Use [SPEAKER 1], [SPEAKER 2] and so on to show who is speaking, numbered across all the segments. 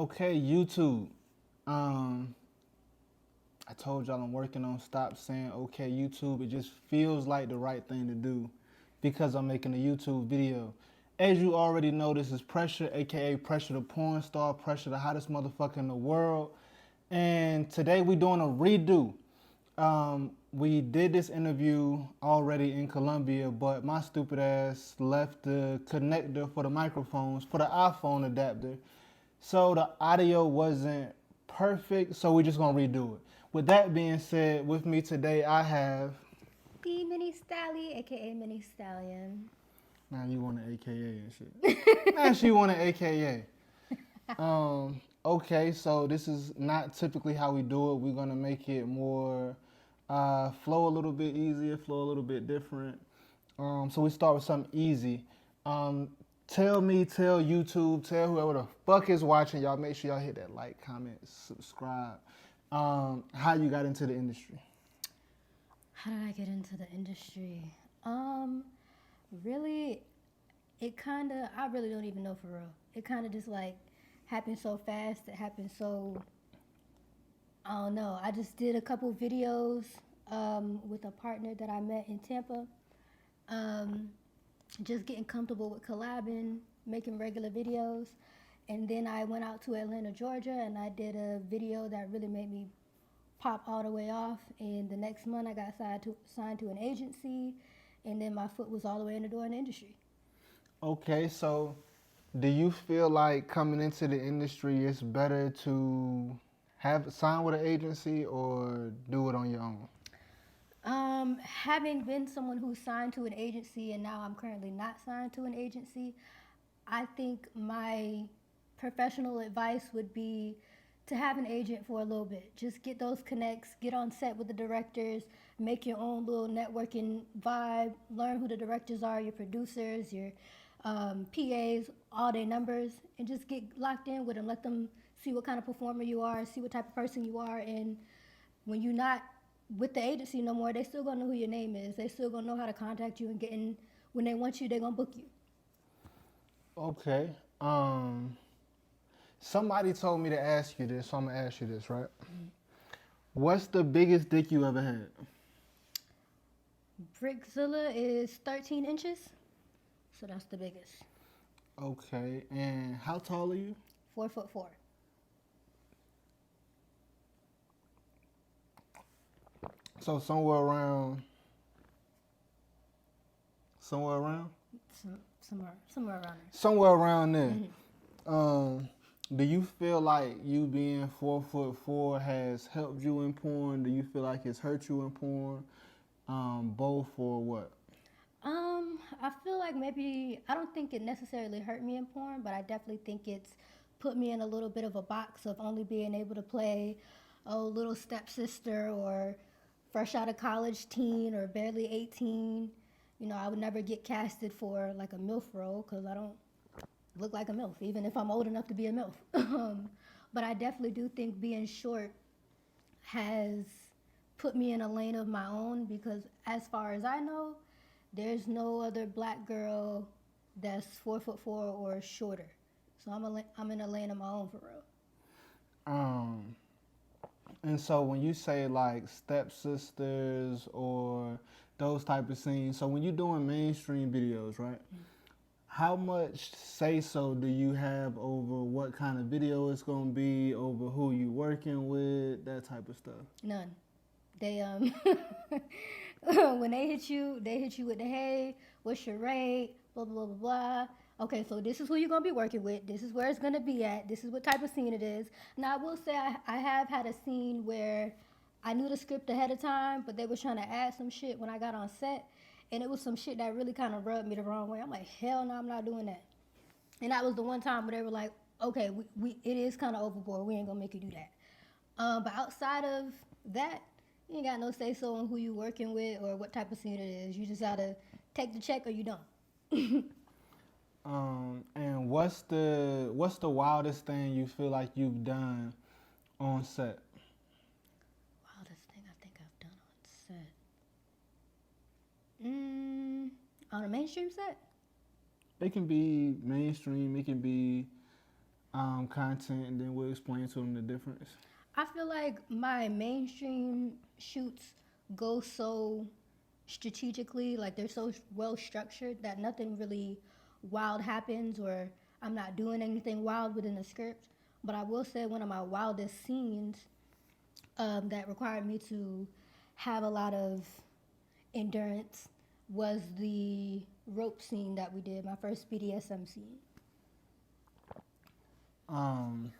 [SPEAKER 1] Okay, YouTube. Um, I told y'all I'm working on stop saying okay YouTube. It just feels like the right thing to do because I'm making a YouTube video. As you already know, this is Pressure, aka Pressure the Porn Star, Pressure the hottest motherfucker in the world. And today we doing a redo. We did this interview already in Colombia, but my stupid ass left the connector for the microphones for the iPhone adapter. So the audio wasn't perfect, so we're just gonna redo it. With that being said, with me today I have.
[SPEAKER 2] The Mini Stallion, aka Mini Stallion.
[SPEAKER 1] Now you want an AKA and shit. Now she want an AKA. Okay, so this is not typically how we do it. We're gonna make it more flow a little bit easier, flow a little bit different. So we start with something easy. Um, tell me, tell YouTube, tell whoever the fuck is watching, y'all make sure y'all hit that like, comment, subscribe. How you got into the industry?
[SPEAKER 2] How did I get into the industry? Really, I really don't even know for real. It kind of just like happened so fast. It happened so, I don't know. I just did a couple videos with a partner that I met in Tampa. Um, just getting comfortable with collabing, making regular videos. And then I went out to Atlanta, Georgia, and I did a video that really made me pop all the way off. And the next month, I got signed to an agency, and then my foot was all the way in the door in the industry.
[SPEAKER 1] Okay, so do you feel like coming into the industry it's better to have sign with an agency or do it on your own?
[SPEAKER 2] Having been someone who's signed to an agency and now I'm currently not signed to an agency, I think my professional advice would be to have an agent for a little bit. Just get those connects, get on set with the directors, make your own little networking vibe, learn who the directors are, your producers, your PAs, all their numbers, and just get locked in with them. Let them see what kind of performer you are, see what type of person you are, and when you're not with the agency no more, they still gonna know who your name is. They still gonna know how to contact you and get in. When they want you, they gonna book you.
[SPEAKER 1] Okay. Somebody told me to ask you this, so I'm gonna ask you this, right? What's the biggest dick you ever had?
[SPEAKER 2] Brickzilla is 13 inches, so that's the biggest.
[SPEAKER 1] Okay, and how tall are you?
[SPEAKER 2] 4'4".
[SPEAKER 1] So somewhere around,
[SPEAKER 2] Somewhere around there.
[SPEAKER 1] somewhere around there. Um, do you feel like you being 4'4" has helped you in porn? Do you feel like it's hurt you in porn? Both or what?
[SPEAKER 2] I feel like maybe I don't think it necessarily hurt me in porn, but I definitely think it's put me in a little bit of a box of only being able to play a little stepsister or fresh out of college teen or barely 18. You know, I would never get casted for like a MILF role because I don't look like a MILF, even if I'm old enough to be a MILF. But I definitely do think being short has put me in a lane of my own because, as far as I know, there's no other black girl that's 4'4" or shorter. So I'm in a lane of my own for real.
[SPEAKER 1] Um, and so when you say like stepsisters or those type of scenes, so when you're doing mainstream videos, right? How much say so do you have over what kind of video it's gonna be, over who you working with, that type of stuff?
[SPEAKER 2] None. They when they hit you with the hey, what's your rate, blah blah blah blah. Okay, so this is who you're gonna be working with. This is where it's gonna be at. This is what type of scene it is. Now I will say I have had a scene where I knew the script ahead of time, but they were trying to add some shit when I got on set, and it was some shit that really kind of rubbed me the wrong way. I'm like, hell no, I'm not doing that. And that was the one time where they were like, okay, we it is kind of overboard. We ain't gonna make you do that. But outside of that, you ain't got no say so on who you working with or what type of scene it is. You just gotta take the check or you don't.
[SPEAKER 1] And what's the wildest thing you feel like you've done on set?
[SPEAKER 2] Wildest thing I think I've done on set. On a mainstream set?
[SPEAKER 1] It can be mainstream. It can be content, and then we'll explain to them the difference?
[SPEAKER 2] I feel like my mainstream shoots go so strategically, like they're so well structured that nothing really wild happens or I'm not doing anything wild within the script. But I will say one of my wildest scenes that required me to have a lot of endurance was the rope scene that we did, my first BDSM scene.
[SPEAKER 1] Um,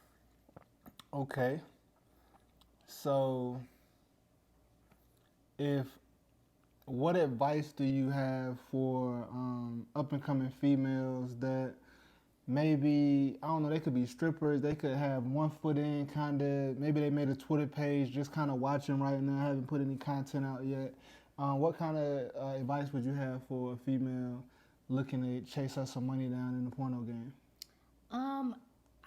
[SPEAKER 1] okay. So, if what advice do you have for up and coming females that maybe, I don't know, they could be strippers, they could have one foot in, kind of, maybe they made a Twitter page, just kind of watching right now, haven't put any content out yet. What kind of advice would you have for a female looking to chase us some money down in the porno game?
[SPEAKER 2] Um,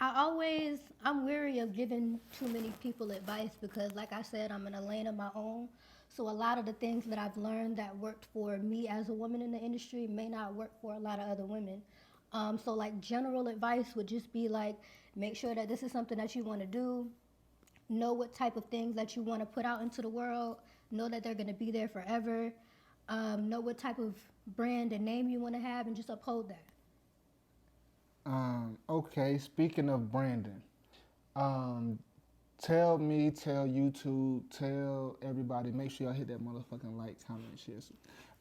[SPEAKER 2] I'm weary of giving too many people advice because, like I said, I'm in a lane of my own. So a lot of the things that I've learned that worked for me as a woman in the industry may not work for a lot of other women. So like general advice would just be like, make sure that this is something that you want to do. Know what type of things that you want to put out into the world. Know that they're going to be there forever. Know what type of brand and name you want to have, and just uphold that.
[SPEAKER 1] Okay, speaking of Brandon, um, tell me, tell YouTube, tell everybody, make sure y'all hit that motherfucking like, comment, share.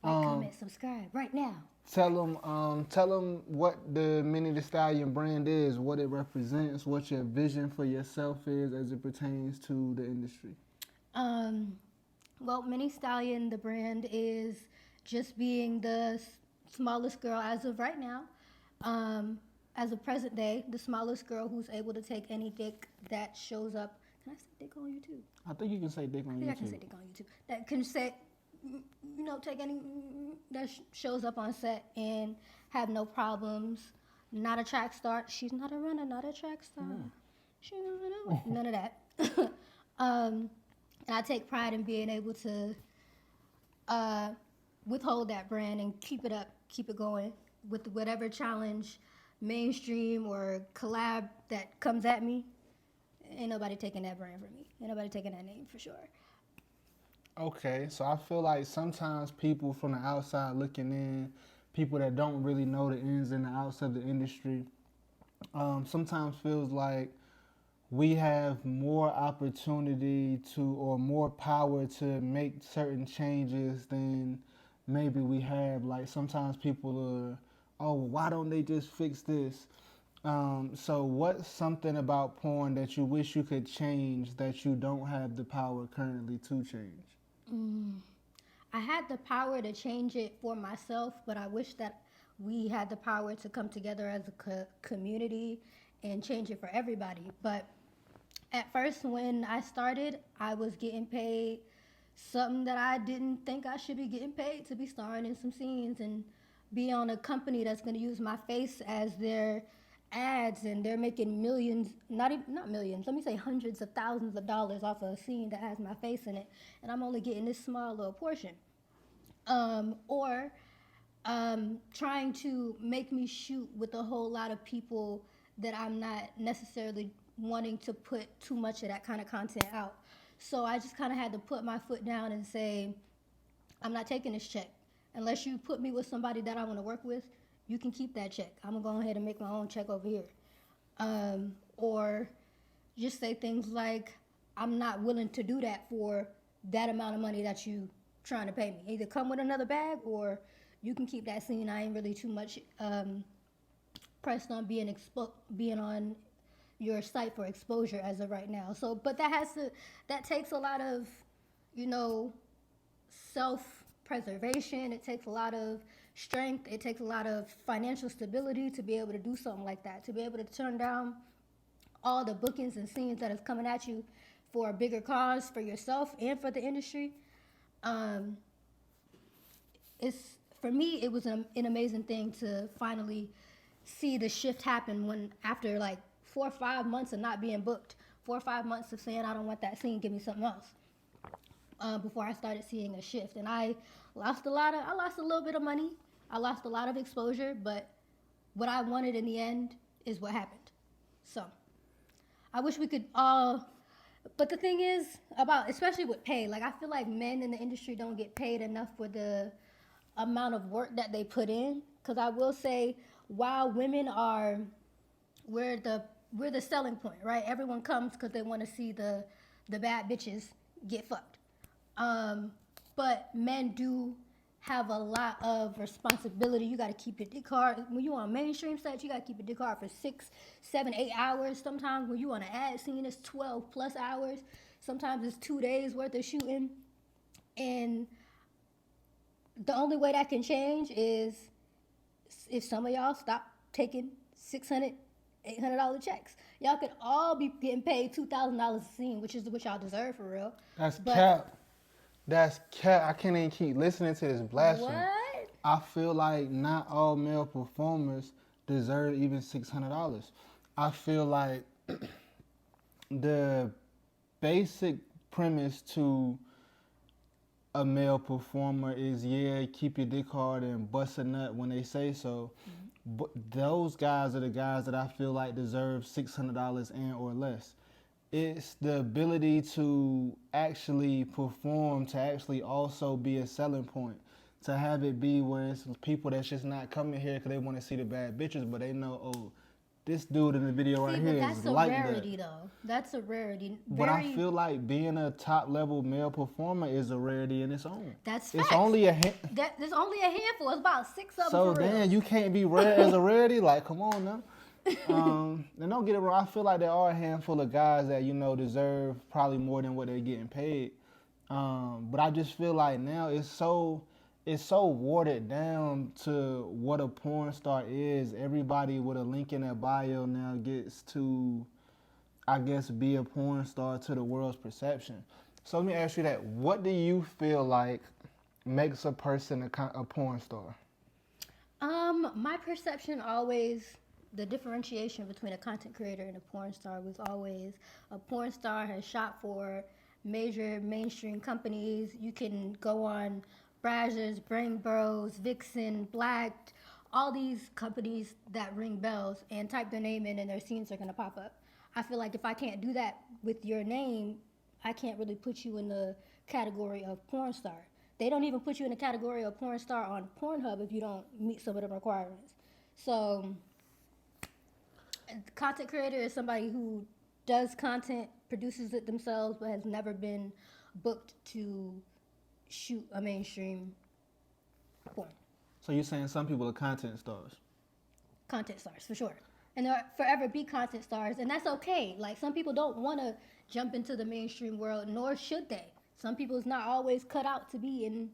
[SPEAKER 2] Like, comment, subscribe right now.
[SPEAKER 1] Tell them what the Minnie the Stallion brand is, what it represents, what your vision for yourself is as it pertains to the industry.
[SPEAKER 2] Well, Minnie Stallion, the brand, is just being the smallest girl as of right now. As of present day, the smallest girl who's able to take any dick that shows up. Can I say dick on YouTube?
[SPEAKER 1] I think you can say dick on YouTube.
[SPEAKER 2] I can say dick on YouTube. That can say, take any that shows up on set and have no problems. Not a track star. She's not a runner, not a track star. She's not a runner. None of that. And I take pride in being able to withhold that brand and keep it up, keep it going with whatever challenge, mainstream or collab that comes at me. Ain't nobody taking that brand from me. Ain't nobody taking that name for sure.
[SPEAKER 1] Okay, so I feel like sometimes people from the outside looking in, people that don't really know the ins and the outs of the industry, sometimes feels like we have more opportunity to or more power to make certain changes than maybe we have. Like sometimes people are, oh, why don't they just fix this? So what's something about porn that you wish you could change that you don't have the power currently to change?
[SPEAKER 2] I had the power to change it for myself, but I wish that we had the power to come together as a community and change it for everybody. But at first, when I started, I was getting paid something that I didn't think I should be getting paid, to be starring in some scenes and be on a company that's going to use my face as their ads, and they're making millions, not millions, let me say hundreds of thousands of dollars off of a scene that has my face in it, and I'm only getting this small little portion. Or trying to make me shoot with a whole lot of people that I'm not necessarily wanting to put too much of that kind of content out. So I just kind of had to put my foot down and say, I'm not taking this check. Unless you put me with somebody that I want to work with, you can keep that check. I'm going to go ahead and make my own check over here. Or just say things like, I'm not willing to do that for that amount of money that you trying to pay me. Either come with another bag or you can keep that scene. I ain't really too much pressed on being on your site for exposure as of right now. So, but that takes a lot of, self-preservation. It takes a lot of strength. It takes a lot of financial stability to be able to do something like that, to be able to turn down all the bookings and scenes that is coming at you for a bigger cause for yourself and for the industry. For me, it was an amazing thing to finally see the shift happen when after like 4 or 5 months of not being booked, 4 or 5 months of saying I don't want that scene, give me something else. Before I started seeing a shift, and I lost a little bit of money. I lost a lot of exposure, but what I wanted in the end is what happened. So. I wish we could all. But the thing is about, especially with pay, like I feel like men in the industry don't get paid enough for the amount of work that they put in. Because I will say, while women are, we're the we're the selling point, right? Everyone comes because they want to see the bad bitches get fucked. Um, but men do have a lot of responsibility. You got to keep your dick hard. When you on mainstream sets, you got to keep your dick hard for 6, 7, 8 hours. Sometimes when you on an ad scene, it's 12 plus hours. Sometimes it's 2 days worth of shooting. And the only way that can change is if some of y'all stop taking $600, $800 checks. Y'all could all be getting paid $2,000 a scene, which is what y'all deserve for real.
[SPEAKER 1] That's
[SPEAKER 2] But
[SPEAKER 1] cap. That's cap. I can't even keep listening to this blasphemy.
[SPEAKER 2] what?
[SPEAKER 1] I feel like not all male performers deserve even $600. I feel like the basic premise to a male performer is, yeah, keep your dick hard and bust a nut when they say so. But those guys are the guys that I feel like deserve $600 and or less. It's the ability to actually perform, to actually also be a selling point, to have it be where it's people that's just not coming here because they want to see the bad bitches, but they know, oh, this dude in the video right
[SPEAKER 2] See,
[SPEAKER 1] here
[SPEAKER 2] but
[SPEAKER 1] is
[SPEAKER 2] that's a
[SPEAKER 1] like
[SPEAKER 2] rarity,
[SPEAKER 1] that.
[SPEAKER 2] though. That's a rarity.
[SPEAKER 1] But I feel like being a top level male performer is a rarity in its own.
[SPEAKER 2] That's
[SPEAKER 1] It's
[SPEAKER 2] facts.
[SPEAKER 1] only a
[SPEAKER 2] There's only a handful. It's about 6 of them
[SPEAKER 1] so
[SPEAKER 2] for real.
[SPEAKER 1] then you can't be rare as a rarity. Like, come on now. And don't get it wrong. I feel like there are a handful of guys that deserve probably more than what they're getting paid. But I just feel like now it's so watered down to what a porn star is. Everybody with a link in their bio now gets to, I guess, be a porn star to the world's perception. So let me ask you that. What do you feel like makes a person a porn star?
[SPEAKER 2] My perception always, the differentiation between a content creator and a porn star was always a porn star has shot for major mainstream companies. You can go on Brazzers, Brain Bros, Vixen, Blacked, all these companies that ring bells and type their name in and their scenes are going to pop up. I feel like if I can't do that with your name, I can't really put you in the category of porn star. They don't even put you in the category of porn star on Pornhub if you don't meet some of the requirements. So, content creator is somebody who does content, produces it themselves, but has never been booked to shoot a mainstream porn.
[SPEAKER 1] So you're saying some people are content stars?
[SPEAKER 2] Content stars, for sure. And they'll forever be content stars, and that's okay. Like, some people don't want to jump into the mainstream world, nor should they. Some people is not always cut out to be in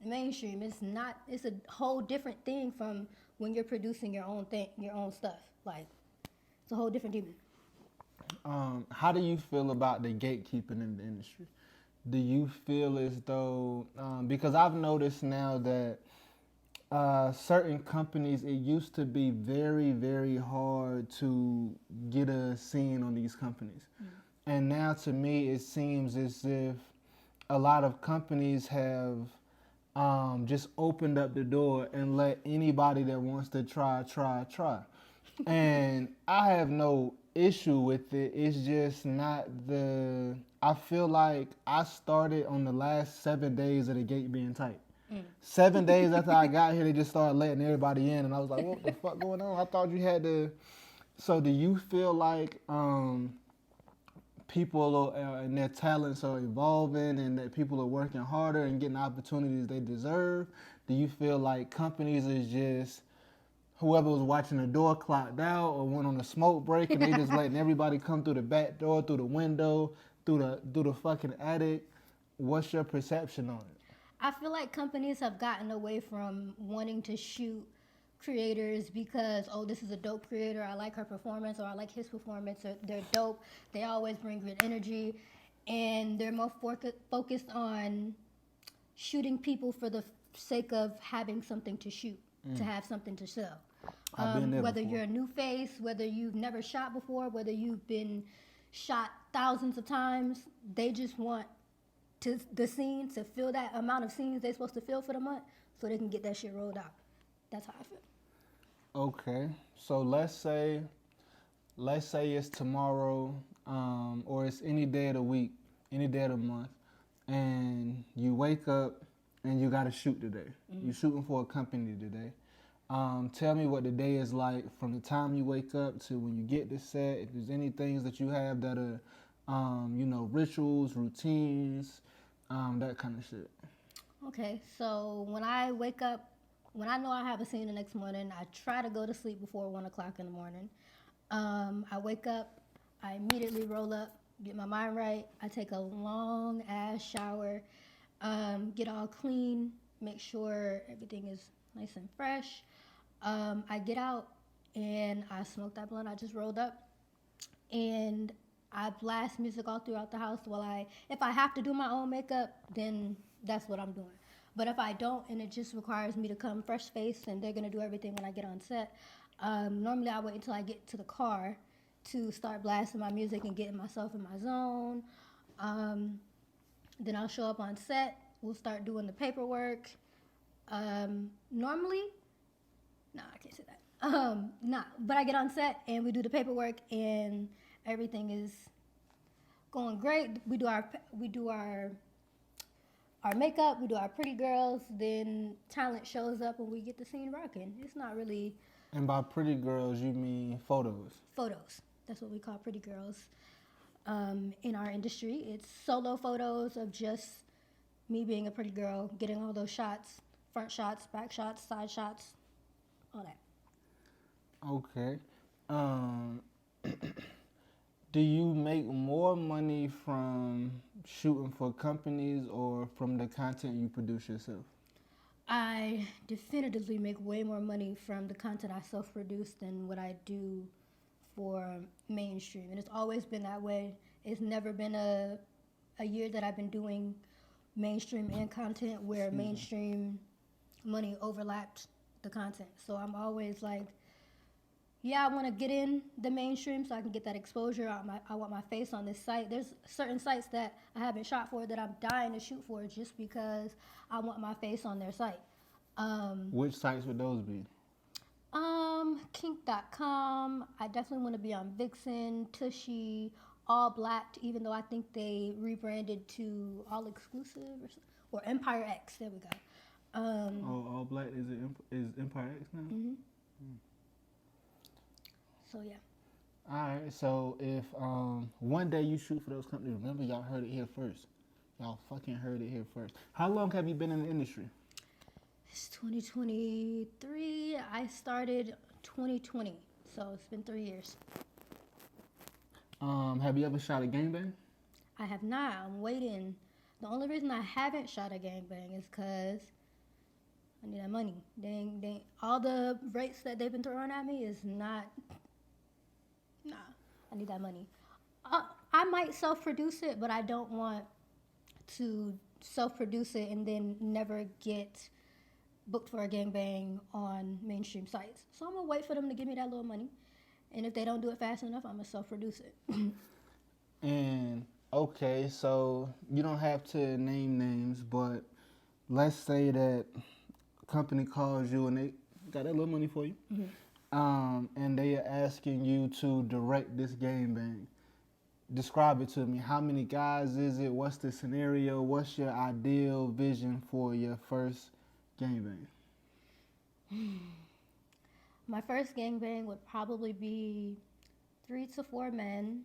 [SPEAKER 2] the mainstream. It's a whole different thing from when you're producing your own thing, your own stuff. Like, it's a whole different demon.
[SPEAKER 1] How do you feel about the gatekeeping in the industry? Do you feel as though, because I've noticed now that certain companies, it used to be very, very hard to get a scene on these companies. And now to me, it seems as if a lot of companies have just opened up the door and let anybody that wants to try. And I have no issue with it. It's just not I feel like I started on the last 7 days of the gate being tight. 7 days after I got here, they just started letting everybody in, and I was like, what the fuck going on? I thought you had to. So do you feel like people and their talents are evolving and that people are working harder and getting opportunities they deserve? Do you feel like companies is just whoever was watching the door clocked out or went on a smoke break and they just letting everybody come through the back door, through the window, through the fucking attic? What's your perception on it?
[SPEAKER 2] I feel like companies have gotten away from wanting to shoot creators because, oh, this is a dope creator, I like her performance, or I like his performance, or they're dope, they always bring good energy, and they're more focused on shooting people for the sake of having something to shoot, to have something to sell.
[SPEAKER 1] I've been there
[SPEAKER 2] Whether
[SPEAKER 1] before.
[SPEAKER 2] you're a new face, whether you've never shot before, whether you've been shot thousands of times, they just want the scene to fill that amount of scenes they're supposed to fill for the month so they can get that shit rolled out. That's how I feel.
[SPEAKER 1] Okay, so let's say let's say it's tomorrow, or it's any day of the week, any day of the month, and you wake up and you got to shoot today. You're shooting for a company today. Tell me what the day is like from the time you wake up to when you get to set. If there's any things that you have that are, rituals, routines, that kind of shit.
[SPEAKER 2] Okay, so when I wake up, when I know I have a scene the next morning, I try to go to sleep before 1 o'clock in the morning. I wake up, I immediately roll up, get my mind right. I take a long ass shower, get all clean, make sure everything is nice and fresh. I get out and I smoke that blunt I just rolled up, and I blast music all throughout the house if I have to do my own makeup, then that's what I'm doing. But if I don't, and it just requires me to come fresh faced, and they're gonna do everything when I get on set, normally I wait until I get to the car to start blasting my music and getting myself in my zone. Then I'll show up on set. We'll start doing the paperwork. Normally, no, I can't say that. But I get on set and we do the paperwork and everything is going great. We do our makeup, we do our pretty girls, then talent shows up and we get the scene rocking. It's not really...
[SPEAKER 1] And by pretty girls, you mean photos?
[SPEAKER 2] Photos. That's what we call pretty girls in our industry. It's solo photos of just me being a pretty girl, getting all those shots, front shots, back shots, side shots, all that.
[SPEAKER 1] Okay. Do you make more money from shooting for companies or from the content you produce yourself?
[SPEAKER 2] I definitively make way more money from the content I self-produce than what I do for mainstream. And it's always been that way. It's never been a year that I've been doing mainstream and content where mainstream money overlapped the content. So I'm always like, yeah, I want to get in the mainstream so I can get that exposure. I want my face on this site. There's certain sites that I haven't shot for that I'm dying to shoot for just because I want my face on their site.
[SPEAKER 1] Which sites would those be?
[SPEAKER 2] Kink.com. I definitely want to be on Vixen, Tushy, All Black, even though I think they rebranded to All Exclusive or Empire X. There we go.
[SPEAKER 1] All Black is Empire X now?
[SPEAKER 2] Mm-hmm. So yeah.
[SPEAKER 1] All right. So if one day you shoot for those companies, remember y'all heard it here first. Y'all fucking heard it here first. How long have you been in the industry?
[SPEAKER 2] It's 2023. I started 2020, so it's been 3 years.
[SPEAKER 1] Have you ever shot a gangbang?
[SPEAKER 2] I have not. I'm waiting. The only reason I haven't shot a gangbang is because I need that money. Dang, all the rates that they've been throwing at me is not. Nah, I need that money. I might self-produce it, but I don't want to self-produce it and then never get booked for a gangbang on mainstream sites. So I'm gonna wait for them to give me that little money, and if they don't do it fast enough, I'm gonna self-produce it.
[SPEAKER 1] And okay, so you don't have to name names, but let's say that a company calls you and they got that little money for you, and they are asking you to direct this gangbang. Describe it to me. How many guys is it? What's the scenario? What's your ideal vision for your first gangbang?
[SPEAKER 2] My first gangbang would probably be 3 to 4 men.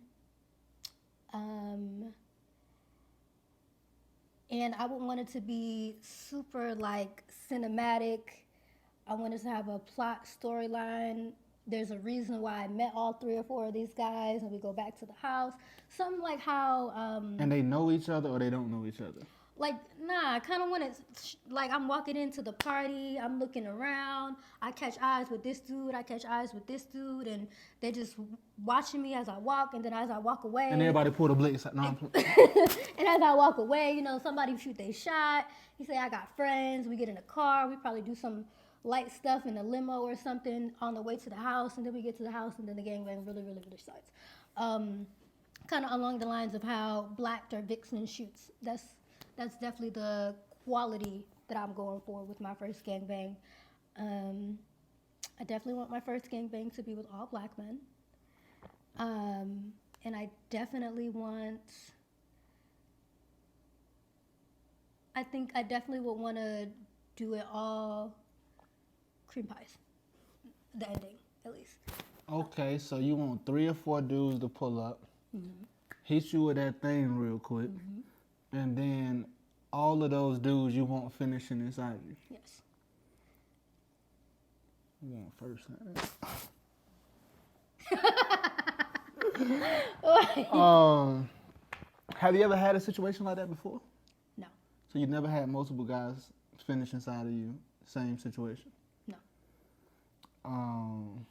[SPEAKER 2] And I would want it to be super like cinematic. I want it to have a plot storyline. There's a reason why I met all 3 or 4 of these guys and we go back to the house. Something like how...
[SPEAKER 1] and they know each other or they don't know each other?
[SPEAKER 2] Like, nah, I kind of want it, like I'm walking into the party, I'm looking around, I catch eyes with this dude, I catch eyes with this dude, and they're just watching me as I walk, and then as I walk away.
[SPEAKER 1] And everybody pull the blitz. No,
[SPEAKER 2] and as I walk away, somebody shoot their shot. He say, I got friends, we get in a car, we probably do some light stuff in a limo or something on the way to the house, and then we get to the house, and then the gangbang really, really, really starts. Kind of along the lines of how Black or Vixen shoots. That's definitely the quality that I'm going for with my first gangbang. I definitely want my first gangbang to be with all Black men. And I definitely want. I think I definitely would want to do it all cream pies. The ending, at least.
[SPEAKER 1] Okay, so you want 3 or 4 dudes to pull up,
[SPEAKER 2] Mm-hmm.
[SPEAKER 1] hit you with that thing real quick, and then all of those dudes you want finishing inside you.
[SPEAKER 2] Yes.
[SPEAKER 1] You want first. Have you ever had a situation like that before?
[SPEAKER 2] No.
[SPEAKER 1] So you never had multiple guys finish inside of you, same situation?
[SPEAKER 2] No.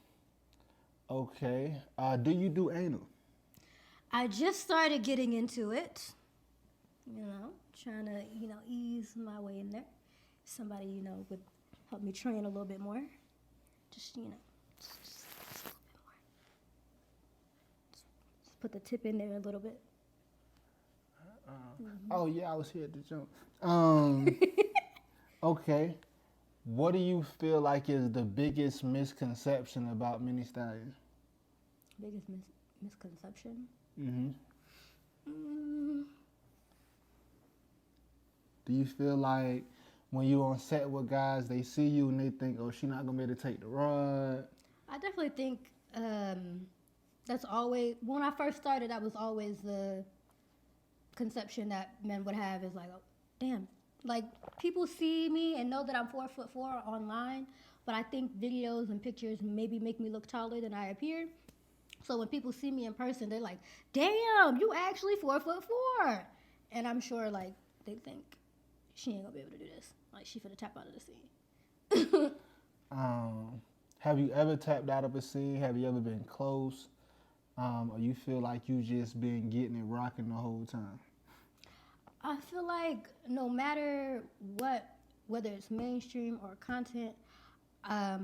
[SPEAKER 1] Okay. Do you do anal?
[SPEAKER 2] I just started getting into it. Trying to, ease my way in there. Somebody, would help me train a little bit more. Just a little bit more. Just put the tip in there a little bit.
[SPEAKER 1] Oh yeah, I was here at the jump. Okay. What do you feel like is the biggest misconception about mini stallions?
[SPEAKER 2] Biggest misconception?
[SPEAKER 1] Do you feel like when you're on set with guys, they see you and they think, oh, she's not going to be able to take the rod?
[SPEAKER 2] I definitely think that's always, when I first started, that was always the conception that men would have is like, oh, damn. Like, people see me and know that I'm 4'4" online, but I think videos and pictures maybe make me look taller than I appear. So when people see me in person, they're like, damn, you actually 4'4". And I'm sure, like, they think, she ain't gonna be able to do this. Like, she finna tap out of the scene.
[SPEAKER 1] Have you ever tapped out of a scene? Have you ever been close? Or you feel like you just been getting it rocking the whole time?
[SPEAKER 2] I feel like no matter what, whether it's mainstream or content, I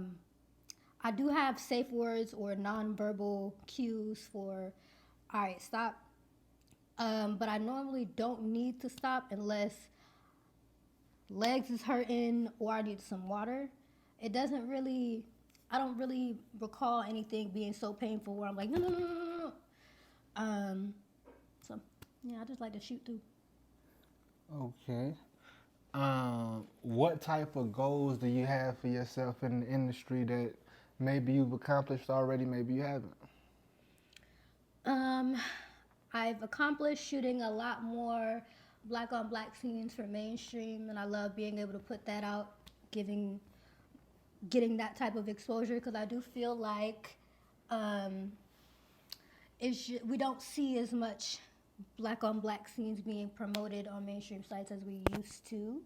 [SPEAKER 2] do have safe words or nonverbal cues for, all right, stop. But I normally don't need to stop unless legs is hurting or I need some water. I don't really recall anything being so painful where I'm like, no, no, no, no, no. So, yeah, I just like to shoot through.
[SPEAKER 1] Okay. What type of goals do you have for yourself in the industry that maybe you've accomplished already, maybe you haven't?
[SPEAKER 2] I've accomplished shooting a lot more black on black scenes for mainstream, and I love being able to put that out, getting that type of exposure, because I do feel like we don't see as much black on black scenes being promoted on mainstream sites as we used to.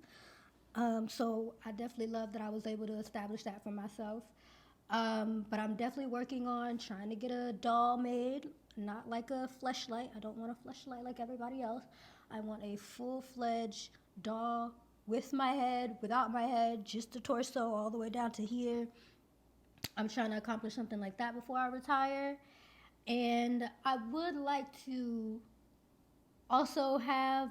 [SPEAKER 2] So I definitely love that I was able to establish that for myself. But I'm definitely working on trying to get a doll made, not like a fleshlight. I don't want a fleshlight like everybody else. I want a full-fledged doll with my head, without my head, just the torso all the way down to here. I'm trying to accomplish something like that before I retire. And I would like to also have,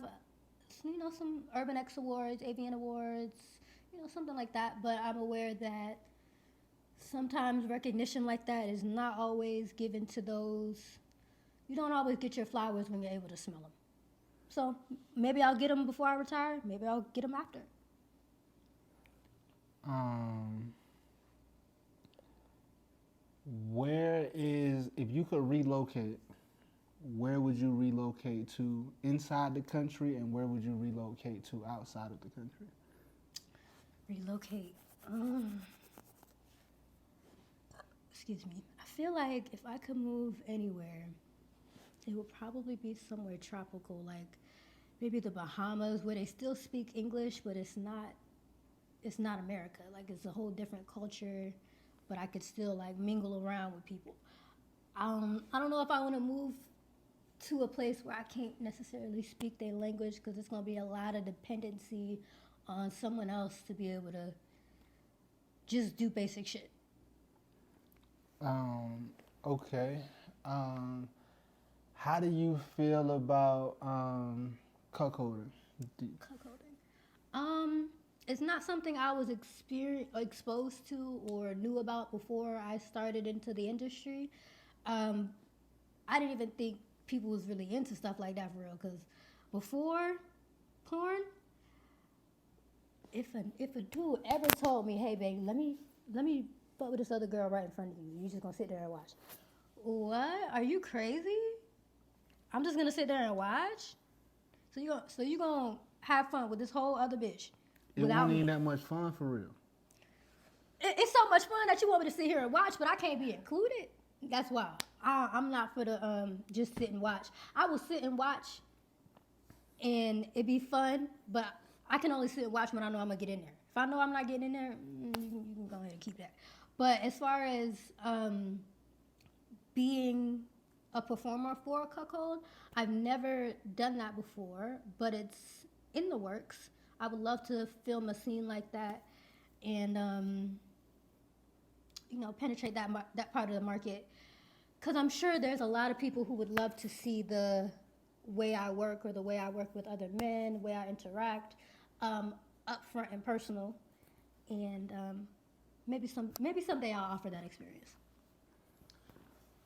[SPEAKER 2] some Urban X Awards, AVN Awards, something like that. But I'm aware that sometimes recognition like that is not always given to those. You don't always get your flowers when you're able to smell them. So maybe I'll get them before I retire. Maybe I'll get them after.
[SPEAKER 1] If you could relocate, where would you relocate to inside the country, and where would you relocate to outside of the country?
[SPEAKER 2] Relocate. Excuse me. I feel like if I could move anywhere, it would probably be somewhere tropical, like maybe the Bahamas, where they still speak English, but it's not America. Like, it's a whole different culture, but I could still like mingle around with people. I don't know if I want to move to a place where I can't necessarily speak their language, because it's going to be a lot of dependency on someone else to be able to just do basic shit.
[SPEAKER 1] Okay. How do you feel about cuckolding?
[SPEAKER 2] Cuckolding. It's not something I was exposed to or knew about before I started into the industry. I didn't even think people was really into stuff like that for real. Because before porn, if a dude ever told me, "Hey, baby, let me fuck with this other girl right in front of you. You just gonna sit there and watch." What? Are you crazy? I'm just gonna sit there and watch. So you gonna have fun with this whole other bitch
[SPEAKER 1] It
[SPEAKER 2] without
[SPEAKER 1] wasn't
[SPEAKER 2] me?
[SPEAKER 1] even that much fun for real.
[SPEAKER 2] It's so much fun that you want me to sit here and watch, but I can't be included. That's why I'm not for the just sit and watch. I will sit and watch, and it be fun, but I can only sit and watch when I know I'm gonna get in there. If I know I'm not getting in there, you can go ahead and keep that. But as far as being a performer for a cuckold, I've never done that before, but it's in the works. I would love to film a scene like that, and penetrate that part of the market, because I'm sure there's a lot of people who would love to see the way I work or the way I work with other men, the way I interact, upfront and personal, and maybe someday I'll offer that experience.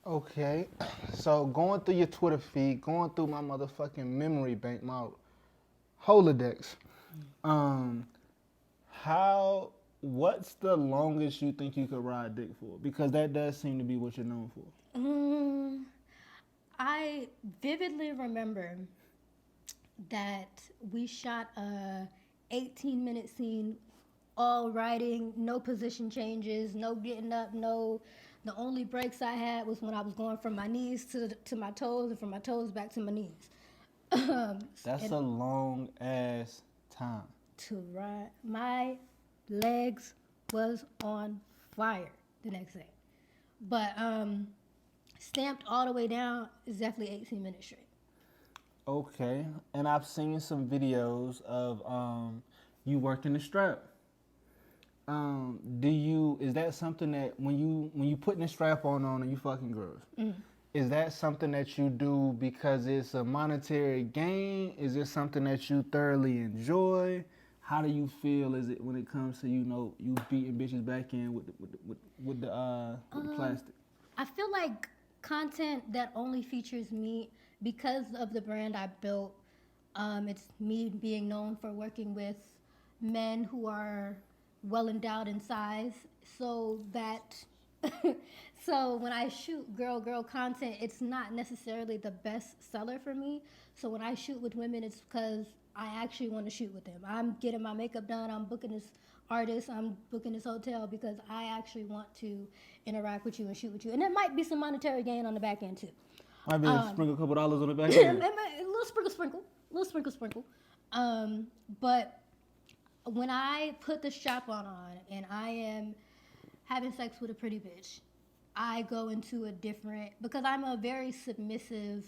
[SPEAKER 1] Okay, so going through your Twitter feed, going through my motherfucking memory bank, my Holodex, what's the longest you think you could ride dick for? Because that does seem to be what you're known for.
[SPEAKER 2] I vividly remember that we shot a 18-minute scene, all riding, no position changes, no getting up, the only breaks I had was when I was going from my knees to my toes and from my toes back to my knees.
[SPEAKER 1] That's a long ass time.
[SPEAKER 2] To ride, my legs was on fire the next day. But stamped all the way down is definitely 18 minutes straight.
[SPEAKER 1] Okay, and I've seen some videos of you working the strap. Is that something that when you putting the strap on and you fucking girls, is that something that you do because it's a monetary gain? Is it something that you thoroughly enjoy? How do you feel? Is it when it comes to you beating bitches back in with the plastic?
[SPEAKER 2] I feel like content that only features me, because of the brand I built, it's me being known for working with men who are well endowed in size, so that so when I shoot girl content, it's not necessarily the best seller for me. So when I shoot with women, it's because I actually want to shoot with them. I'm getting my makeup done, I'm booking this artist, I'm booking this hotel because I actually want to interact with you and shoot with you. And there might be some monetary gain on the back end too.
[SPEAKER 1] Might be sprinkle a couple dollars on the back end.
[SPEAKER 2] A little sprinkle. But when I put the strap on and I am having sex with a pretty bitch, I go into a different, because I'm a very submissive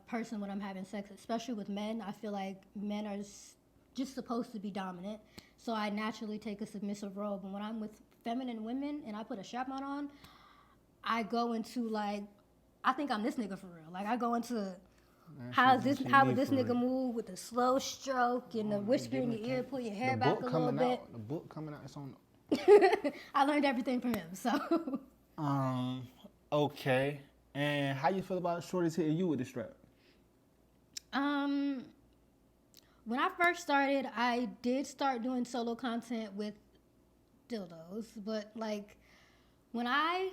[SPEAKER 2] person when I'm having sex, especially with men. I feel like men are just supposed to be dominant, so I naturally take a submissive role. But when I'm with feminine women and I put a strap on, I go into like, I think I'm this nigga for real. Like I go into how would this nigga move with the slow stroke and the whisper in your ear, pull your hair back a little bit.
[SPEAKER 1] The book coming out, it's on.
[SPEAKER 2] I learned everything from him. So.
[SPEAKER 1] Okay. And how you feel about shorties hitting you with the strap?
[SPEAKER 2] When I first started, I did start doing solo content with dildos, but like when I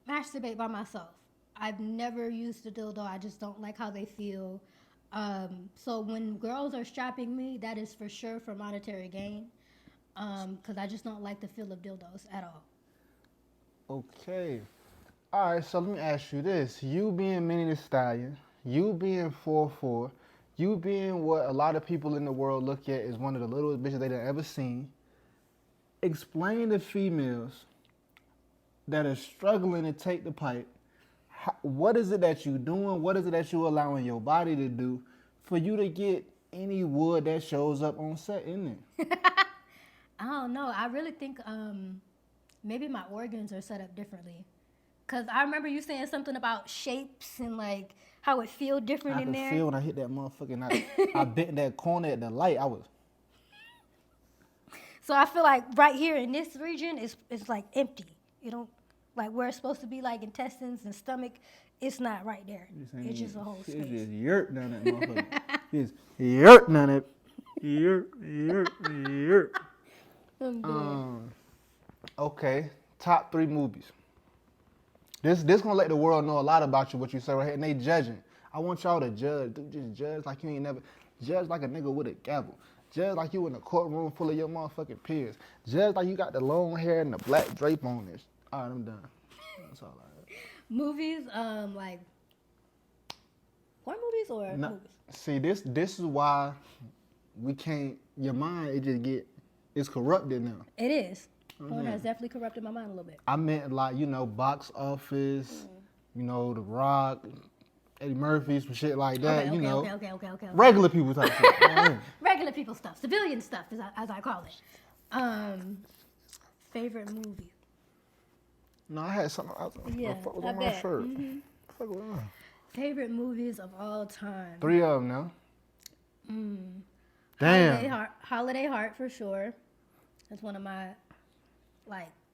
[SPEAKER 2] masturbate by myself, I've never used a dildo. I just don't like how they feel. So when girls are strapping me, that is for sure for monetary gain, because I just don't like the feel of dildos at all.
[SPEAKER 1] Okay. All right, so let me ask you this. You being Minnie the Stallion, you being 4'4", you being what a lot of people in the world look at as one of the littlest bitches they done ever seen, explain to females that are struggling to take the pipe, what is it that you doing? What is it that you allowing your body to do for you to get any wood that shows up on set in there?
[SPEAKER 2] I don't know. I really think maybe my organs are set up differently. Because I remember you saying something about shapes and like how it feel different in there.
[SPEAKER 1] I could feel when I hit that motherfucking, I bent that corner at the light.
[SPEAKER 2] So I feel like right here in this region is like empty. You don't. Like where it's supposed to be like intestines and stomach, it's not right there. It's just a whole
[SPEAKER 1] It's
[SPEAKER 2] space.
[SPEAKER 1] just yurt down that motherfucker. It's yurt down it. Yurt.
[SPEAKER 2] I'm dead.
[SPEAKER 1] Okay, top 3 movies. This gonna let the world know a lot about you, what you say right here, and they judging. I want y'all to judge. Dude, just judge like you ain't never. Judge like a nigga with a gavel. Judge like you in a courtroom full of your motherfucking peers. Judge like you got the long hair and the black drape on this. All right, I'm done. That's all I have.
[SPEAKER 2] Movies, like porn movies or
[SPEAKER 1] No,
[SPEAKER 2] movies?
[SPEAKER 1] see, this is why we can't. Your mind, it's corrupted now.
[SPEAKER 2] It is. Porn has definitely corrupted my mind a little bit.
[SPEAKER 1] I meant like, box office, The Rock, Eddie Murphy, some shit like that,
[SPEAKER 2] Okay.
[SPEAKER 1] Regular people type shit. You know what I mean?
[SPEAKER 2] Regular people stuff, civilian stuff, as I call it. Favorite movie?
[SPEAKER 1] No, I had something.
[SPEAKER 2] Yeah,
[SPEAKER 1] Fuck was
[SPEAKER 2] I
[SPEAKER 1] on my
[SPEAKER 2] bet.
[SPEAKER 1] shirt. Fuck was on.
[SPEAKER 2] Favorite movies of all time?
[SPEAKER 1] 3 of them now. Damn.
[SPEAKER 2] Holiday Heart for sure. That's one of my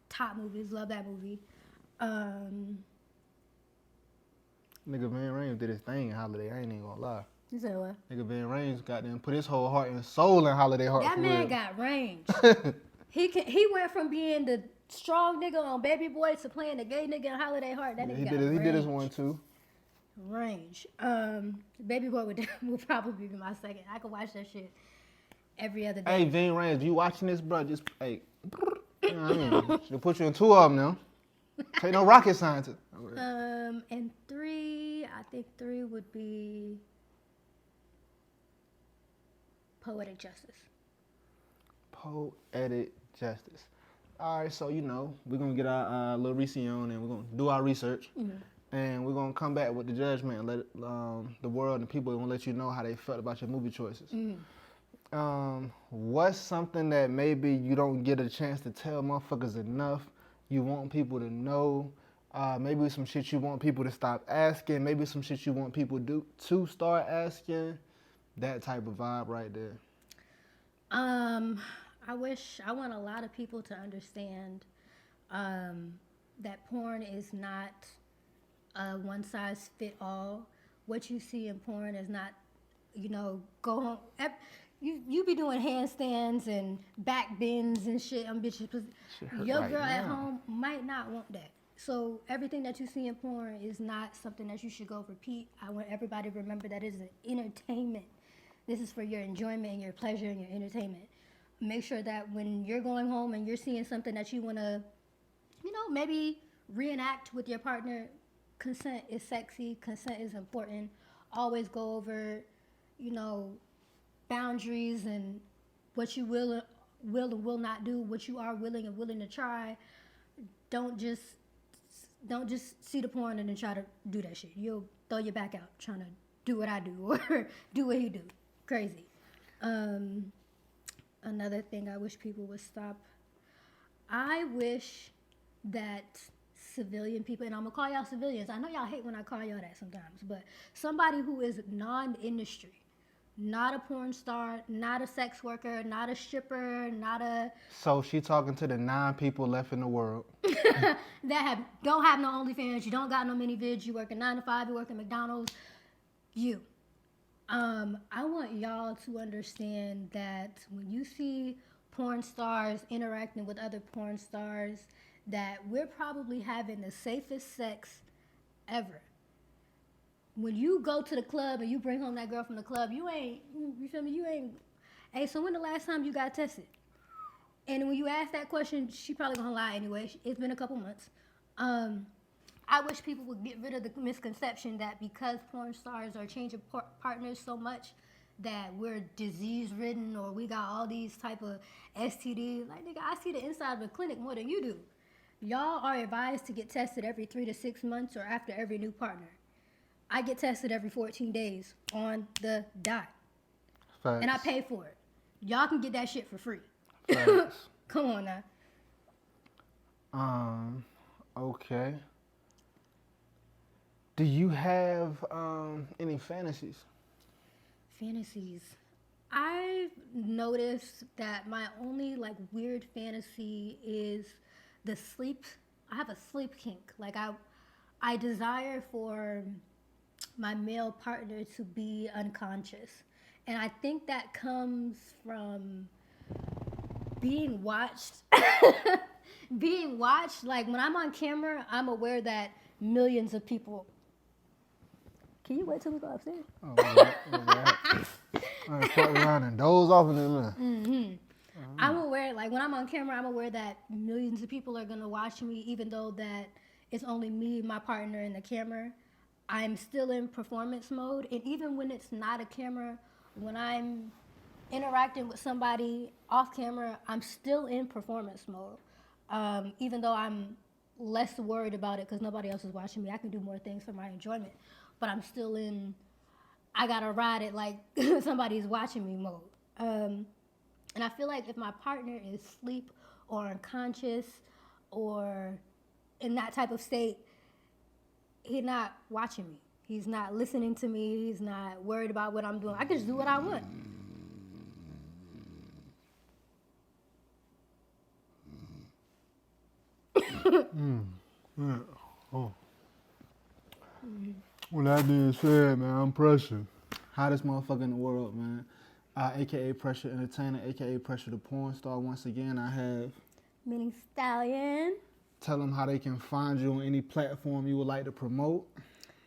[SPEAKER 2] top movies. Love that movie.
[SPEAKER 1] Nigga Van Rames did his thing in Holiday. I ain't even gonna lie.
[SPEAKER 2] You said what?
[SPEAKER 1] Nigga Van Rames got them put his whole heart and soul in Holiday Heart.
[SPEAKER 2] That
[SPEAKER 1] for
[SPEAKER 2] man
[SPEAKER 1] real.
[SPEAKER 2] got range. He went from being the strong nigga on Baby Boy to playing the gay nigga in Holiday Heart. That nigga
[SPEAKER 1] He
[SPEAKER 2] got
[SPEAKER 1] did. He
[SPEAKER 2] range.
[SPEAKER 1] did his one too.
[SPEAKER 2] Range. Baby Boy would probably be my second. I could watch that shit every other day.
[SPEAKER 1] Hey, Van Rames, you watching this, bro? Just hey. You know what I mean? Should put you in 2 of them now. Take no rocket scientist.
[SPEAKER 2] And 3, I think 3 would be Poetic Justice.
[SPEAKER 1] Poetic Justice. All right, so we're gonna get our little Reese on, and we're gonna do our research, and we're gonna come back with the judgment and let the world and people gonna let you know how they felt about your movie choices. What's something that maybe you don't get a chance to tell motherfuckers enough? You want people to know. Maybe some shit you want people to stop asking. Maybe some shit you want people to start asking. That type of vibe right there.
[SPEAKER 2] I want a lot of people to understand that porn is not a one size fit all. What you see in porn is not, go home. You be doing handstands and back bends and shit on bitches. Your girl at home might not want that. So everything that you see in porn is not something that you should go repeat. I want everybody to remember that it is an entertainment. This is for your enjoyment and your pleasure and your entertainment. Make sure that when you're going home and you're seeing something that you want to, maybe reenact with your partner, consent is sexy. Consent is important. Always go over, boundaries and what you will and will not do, what you are willing and willing to try. Don't just see the porn and then try to do that shit. You'll throw your back out trying to do what I do or do what you do. Crazy. Another thing I wish people would stop. I wish that civilian people, and I'm gonna call y'all civilians. I know y'all hate when I call y'all that sometimes, but somebody who is non-industry, not a porn star, not a sex worker, not a stripper, not a...
[SPEAKER 1] So she talking to the 9 people left in the world.
[SPEAKER 2] that don't have no OnlyFans, you don't got no mini vids, you working 9 to 5, you working McDonald's, you. I want y'all to understand that when you see porn stars interacting with other porn stars, that we're probably having the safest sex ever. When you go to the club and you bring home that girl from the club, you feel me? You ain't, hey, so when the last time you got tested? And when you ask that question, she probably gonna lie anyway. It's been a couple months. I wish people would get rid of the misconception that because porn stars are changing partners so much that we're disease-ridden or we got all these type of STDs. Like, nigga, I see the inside of a clinic more than you do. Y'all are advised to get tested every 3 to 6 months or after every new partner. I get tested every 14 days on the dot.
[SPEAKER 1] Facts.
[SPEAKER 2] And I pay for it. Y'all can get that shit for free.
[SPEAKER 1] Facts.
[SPEAKER 2] Come on now.
[SPEAKER 1] Okay. Do you have any fantasies?
[SPEAKER 2] Fantasies. I've noticed that my only weird fantasy is the sleep have a sleep kink. Like I desire for my male partner to be unconscious. And I think that comes from being watched. Being watched, like when I'm on camera, I'm aware that millions of people. Can you wait till we go upstairs?
[SPEAKER 1] Oh, right. I fuck around and doze off in there.
[SPEAKER 2] I'm aware, like when I'm on camera, I'm aware that millions of people are gonna watch me, even though that it's only me, my partner, and the camera. I'm still in performance mode, and even when it's not a camera, when I'm interacting with somebody off camera, I'm still in performance mode. Even though I'm less worried about it because nobody else is watching me, I can do more things for my enjoyment. But I'm still in, I gotta ride it like somebody's watching me mode. And I feel like if my partner is asleep or unconscious or in that type of state, he's not watching me. He's not listening to me. He's not worried about what I'm doing. I can just do what I want.
[SPEAKER 3] Yeah. Oh. Well, that being said, man, I'm Pressure.
[SPEAKER 1] Hottest motherfucker in the world, man. AKA Pressure Entertainer, AKA Pressure the Porn Star. Once again, I have.
[SPEAKER 2] Meaning Stallion.
[SPEAKER 1] Tell them how they can find you on any platform you would like to promote.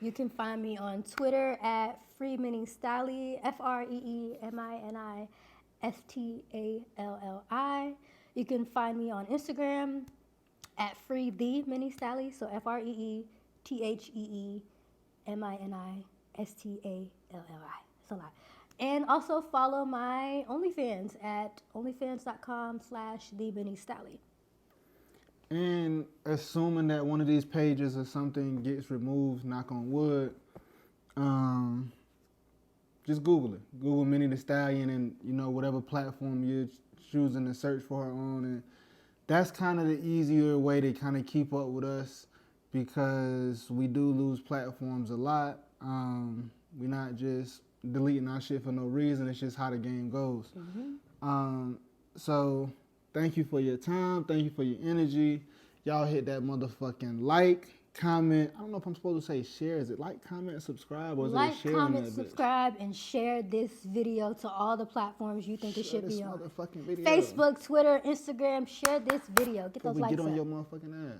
[SPEAKER 2] You can find me on Twitter at FreeMiningStalli, FreeMiningStalli. You can find me on Instagram at FreeTheMiningStalli, so FreeTheeMiningStalli. It's a lot. And also follow my OnlyFans at onlyfans.com/TheMiningStalli.
[SPEAKER 1] And assuming that one of these pages or something gets removed, knock on wood, just Google it. Google Minnie the Stallion and, whatever platform you're choosing to search for her on. And that's kind of the easier way to kind of keep up with us because we do lose platforms a lot. We're not just deleting our shit for no reason. It's just how the game goes. So thank you for your time. Thank you for your energy. Y'all hit that motherfucking like, comment. I don't know if I'm supposed to say share. Is it like, comment, subscribe? Or is
[SPEAKER 2] Like,
[SPEAKER 1] it share?
[SPEAKER 2] comment, subscribe, and share this video to all the platforms you think it should be on.
[SPEAKER 1] Motherfucking video.
[SPEAKER 2] Facebook, Twitter, Instagram. Share this video. Get those likes
[SPEAKER 1] Get on
[SPEAKER 2] up.
[SPEAKER 1] your motherfucking ass.